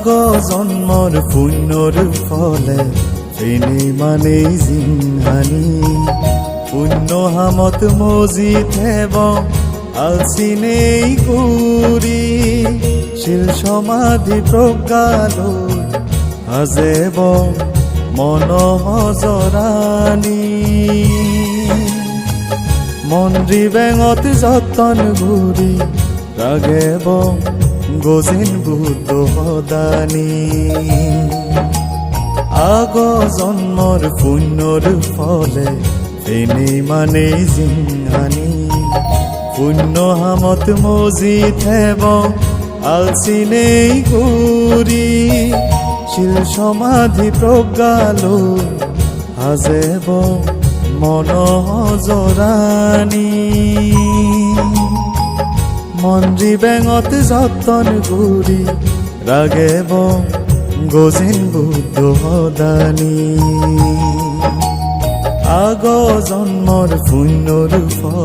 আগ জন্মৰ পুণ্যৰ ফলে এনে মানে জিংহানি পুণ্য হামত মজি থেব আলচিনেই গুৰি শিল সমাধি প্ৰজ্ঞালৈ সাজেব মন হজৰাণী মন্দ্ৰী বেঙত যতন ঘূৰি ৰাগেব গজিন বুদ্ধ সদানী আগ জন্মৰ পুণ্যৰ ফলে এনেই মানে জিংহানি পুণ্য হামত মজি থেব আলচিনেই গুৰি শিল সমাধি প্ৰজ্ঞালৈ সাজেব মন হজৰাণী মন্দ্ৰী বেঙত যতন ঘূৰি ৰাগেব গজিন বুদ্ধ সদানী আগ জন্মৰ পুণ্যৰ ফল